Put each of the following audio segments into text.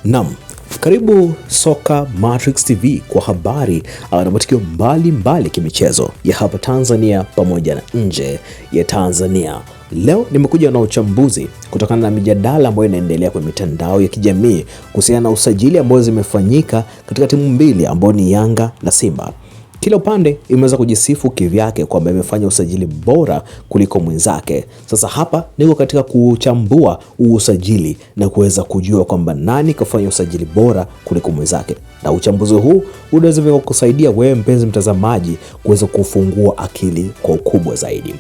Naam, karibu Soka Matrix TV kwa habari na matukio mbalimbali kimichezo ya hapa Tanzania pamoja na nje ya Tanzania. Leo nimekuja na uchambuzi kutokana na mijadala ambayo inaendelea kwa mitandao ya kijamii kuhusiana na usajili ambao zimefanyika katika timu mbili ambao ni Yanga na Simba. Kila upande imeweza kujisifu kivyake kwamba imefanya usajili bora kuliko mwenzake. Sasa hapa niko katika kuchambua usajili na kuweza kujua kwamba nani kafanya usajili bora kuliko mwenzake. Na uchambuzi huu unaweza kukusaidia wewe mpenzi mtazamaji kuweza kufungua akili kwa ukubwa zaidi.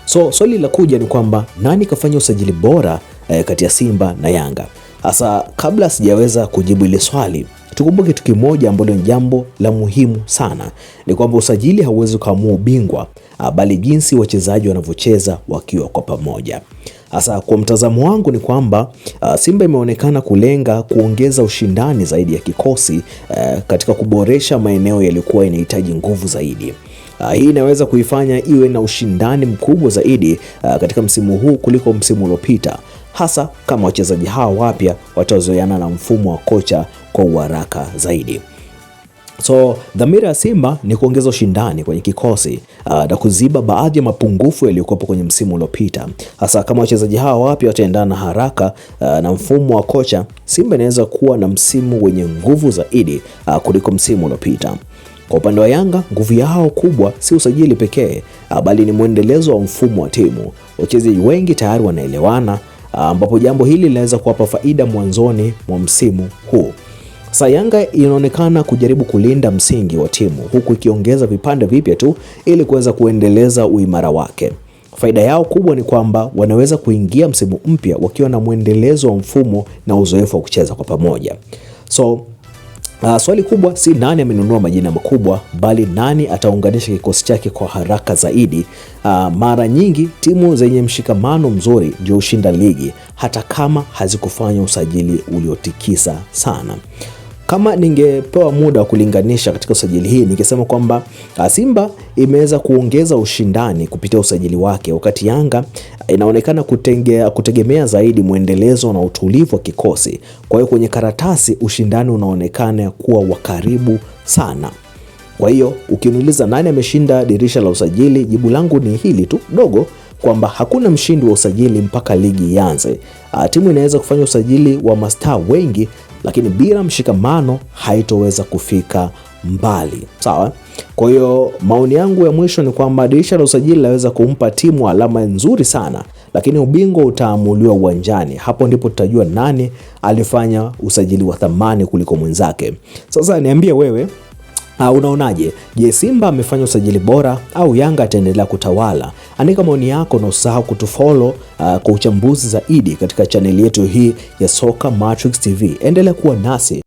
So swali la kuja ni kwamba nani kafanya usajili bora kati ya Simba na Yanga? Sasa kabla sijaweza kujibu ile swali, tukumbuke kitu kimoja ambalo ni jambo la muhimu sana, ni kwamba usajili hauwezi kuamua ubingwa, bali jinsi wachezaji wanavyocheza wakiwa kwa pamoja. Sasa kwa mtazamo wangu ni kwamba Simba imeonekana kulenga kuongeza ushindani zaidi ya kikosi katika kuboresha maeneo yalikuwa yanahitaji nguvu zaidi. Hii inaweza kuifanya iwe na ushindani mkubwa zaidi katika msimu huu kuliko msimu uliopita, hasa kama wachezaji hawa wapya watazoeana na mfumo wa kocha kwa uharaka zaidi. So dhamira ya Simba ni kuongeza ushindani kwenye kikosi na kuziba baadhi ya mapungufu yaliyokuwa kwenye msimu uliopita. Hasa kama wachezaji hawa wapya wataendana haraka na mfumo wa kocha, Simba inaweza kuwa na msimu wenye nguvu zaidi kuliko msimu uliopita. Kwa upande wa Yanga, nguvu yao kubwa si usajili pekee, bali ni mwendelezo wa mfumo wa timu. Wachezaji wengi tayari wanaelewana, ambapo jambo hili linaweza kuwapa faida mwanzoni mwa msimu huu. Sasa Yanga inaonekana kujaribu kulinda msingi wa timu huku ikiongeza vipande vipya tu ili kuweza kuendeleza uimara wake. Faida yao kubwa ni kwamba wanaweza kuingia msimu mpya wakiwa na mwendelezo wa mfumo na uzoefu wa kucheza kwa pamoja. So swali kubwa si nani amenunua majina makubwa, bali nani ataunganisha kikosi chake kwa haraka zaidi. Mara nyingi timu zenye mshikamano mzuri ndio hushinda ligi hata kama hazikufanya usajili uliotikisa sana. Kama ningepewa muda wa kulinganisha katika usajili hii, ningesema kwamba Simba imeweza kuongeza ushindani kupitia usajili wake, wakati Yanga inaonekana kutegemea zaidi mwendelezo na utulivu wa kikosi. Kwa hiyo kwenye karatasi ushindani unaonekana kuwa wa karibu sana. Kwa hiyo ukiniuliza nani ameshinda dirisha la usajili, jibu langu ni hili tu dogo, kwamba hakuna mshindi wa usajili mpaka ligi ianze. Timu inaweza kufanya usajili wa mastaa wengi, lakini bila mshikamano haitoweza kufika mbali. Sawa? Kwa hiyo maoni yangu ya mwisho ni kwamba dirisha la usajili linaweza kumpa timu alama nzuri sana, lakini ubingwa utaamuliwa uwanjani. Hapo ndipo tutajua nani alifanya usajili wa thamani kuliko mwenzake. Sasa niambie wewe, unaonaje? Je, Simba amefanya usajili bora au Yanga ataendelea kutawala? Andika maoni yako na usahau kutufollow kwa uchambuzi zaidi katika chaneli yetu hii ya Soka Matrix TV. Endelea kuwa nasi.